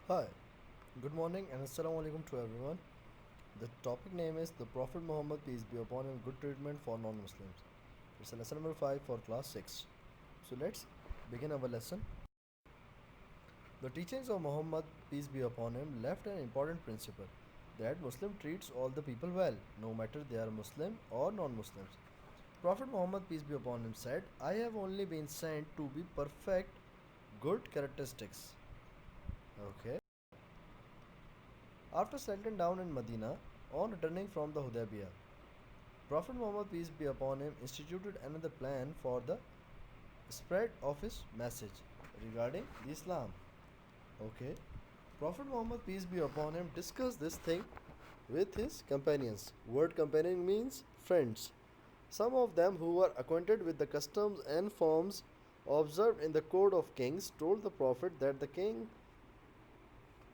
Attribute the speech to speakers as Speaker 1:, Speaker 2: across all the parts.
Speaker 1: Hi, good morning and assalamu alaikum to everyone. The topic name is the Prophet Muhammad, peace be upon him, good treatment for non Muslims. It's a lesson number 5 for class 6. So let's begin our lesson. The teachings of Muhammad, peace be upon him, left an important principle that Muslim treats all the people well, no matter they are Muslim or non Muslims. Prophet Muhammad, peace be upon him, said, I have only been sent to be perfect good characteristics. Okay. After settling down in Medina, on returning from the Hudaybiyah, Prophet Muhammad, peace be upon him, instituted another plan for the spread of his message regarding Islam. Okay. Prophet Muhammad, peace be upon him, discussed this thing with his companions. Word companion means friends. Some of them who were acquainted with the customs and forms observed in the code of kings told the Prophet that the king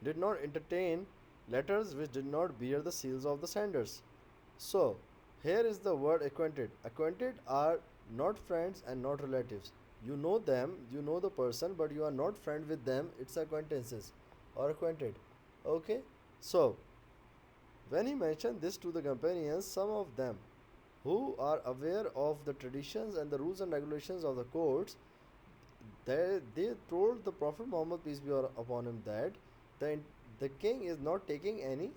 Speaker 1: did not entertain letters which did not bear the seals of the senders. So, here is the word acquainted. Acquainted are not friends and not relatives. You know them, you know the person, but you are not friend with them. It's acquaintances or acquainted. Okay? So, when he mentioned this to the companions, some of them who are aware of the traditions and the rules and regulations of the courts, they told the Prophet Muhammad, peace be upon him, that the, the king is not taking any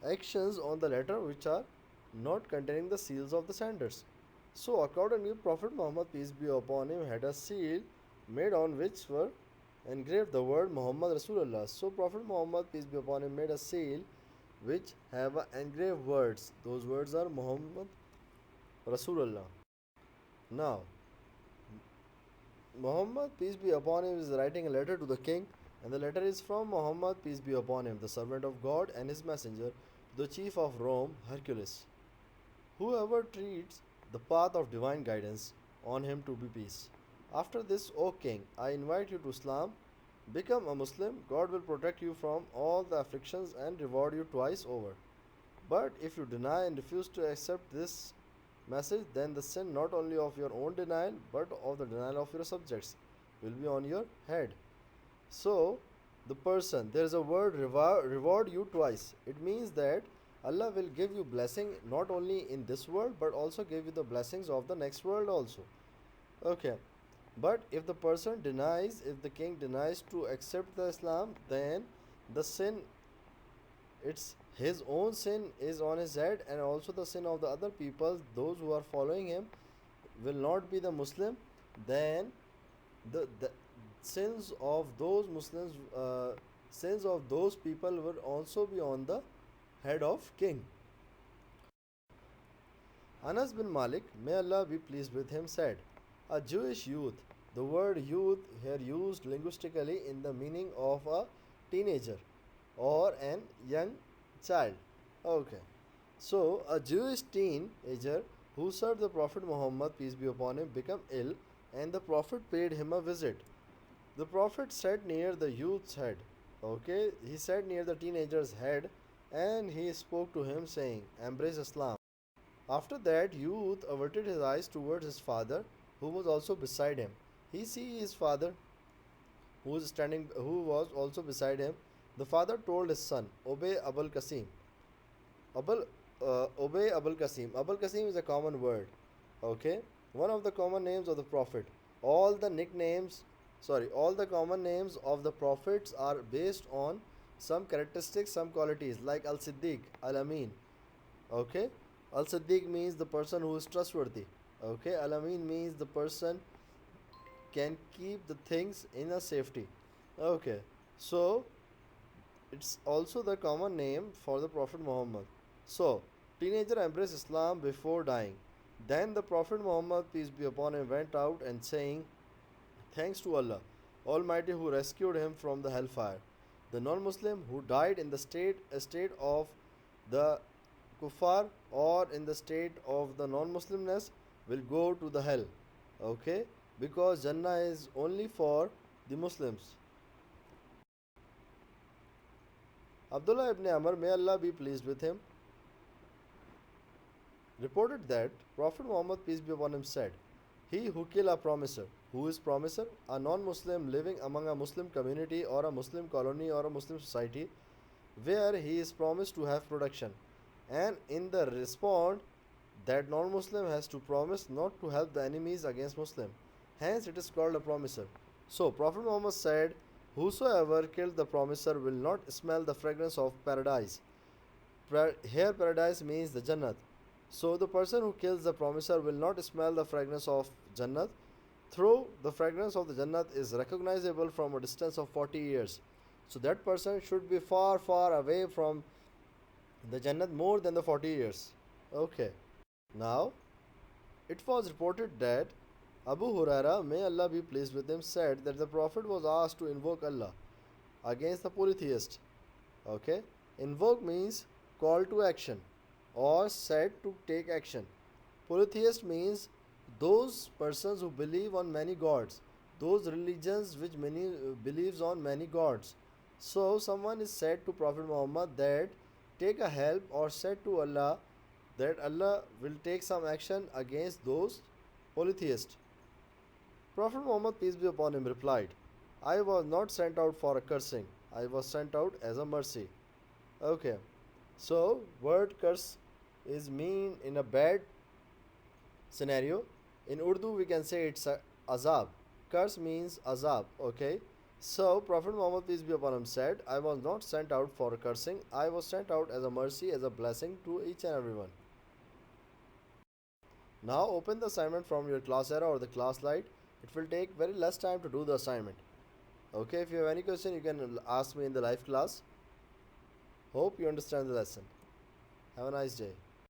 Speaker 1: actions on the letter which are not containing the seals of the senders. So, accordingly, Prophet Muhammad, peace be upon him, had a seal made on which were engraved the word Muhammad Rasulullah. So, Prophet Muhammad, peace be upon him, made a seal which have engraved words. Those words are Muhammad Rasulullah. Now, Muhammad, peace be upon him, is writing a letter to the king, and the letter is from Muhammad, peace be upon him, the servant of God and his messenger, to the chief of Rome, Hercules. Whoever treats the path of divine guidance, on him to be peace. After this, O king, I invite you to Islam. Become a Muslim, God will protect you from all the afflictions and reward you twice over. But if you deny and refuse to accept this message, then the sin not only of your own denial but of the denial of your subjects will be on your head. So, the person, there is a word reward you twice. It means that Allah will give you blessing not only in this world but also give you the blessings of the next world also. Okay. But if the person denies, if the king denies to accept the Islam, then the sin, it's his own sin is on his head, and also the sin of the other people, those who are following him, will not be the Muslim. Then the sins of those Muslims, sins of those people will also be on the head of king. Anas bin Malik, may Allah be pleased with him, said, a Jewish youth, the word youth here used linguistically in the meaning of a teenager or an young child. Okay. So, a Jewish teenager who served the Prophet Muhammad, peace be upon him, became ill, and the Prophet paid him a visit. The Prophet sat near the youth's head. Okay, he sat near the teenager's head and he spoke to him, saying, embrace Islam. After that, youth averted his eyes towards his father, who was also beside him. He see his father, who was also beside him. The father told his son, obey Abul Qasim. Abul, obey Abul Qasim. Abul Qasim is a common word. Okay, one of the common names of the Prophet. All the nicknames, all the common names of the prophets are based on some characteristics, some qualities, like Al Siddiq, Al Amin. Okay, Al Siddiq means the person who is trustworthy. Okay, Al Amin means the person can keep the things in a safety. Okay, so it's also the common name for the Prophet Muhammad. So, teenager embraced Islam before dying. Then the Prophet Muhammad, peace be upon him, went out and saying, thanks to Allah Almighty who rescued him from the hellfire. The non Muslim who died in the state of the kuffar or in the state of the non Muslimness will go to the hell. Okay? Because Jannah is only for the Muslims. Abdullah ibn Amr, may Allah be pleased with him, reported that Prophet Muhammad, peace be upon him, said, He who kill a promiser. Who is promiser? A non-Muslim living among a Muslim community or a Muslim colony or a Muslim society where he is promised to have protection. And in the respond, that non-Muslim has to promise not to help the enemies against Muslim. Hence it is called a promiser. So Prophet Muhammad said, whosoever killed the promiser will not smell the fragrance of paradise. Here paradise means the Jannat. So the person who kills the promiser will not smell the fragrance of Jannat. Though the fragrance of the Jannat is recognizable from a distance of 40 years. So that person should be far, far away from the Jannat more than the 40 years. Okay. Now, it was reported that Abu Huraira, may Allah be pleased with him, said that the Prophet was asked to invoke Allah against the polytheist. Okay? Invoke means call to action or said to take action. Polytheist means those persons who believe on many gods, those religions which many believes on many gods. So someone is said to Prophet Muhammad that take a help or said to Allah that Allah will take some action against those polytheists. Prophet Muhammad, peace be upon him, replied, I was not sent out for a cursing, I was sent out as a mercy. Okay, so word curse is mean in a bad scenario. In Urdu, we can say it's azab. Curse means azab. Okay. So Prophet Muhammad, peace be upon him, said, I was not sent out for cursing. I was sent out as a mercy, as a blessing to each and everyone. Now open the assignment from your class era or the class light. It will take very less time to do the assignment. Okay. If you have any question, you can ask me in the live class. Hope you understand the lesson. Have a nice day.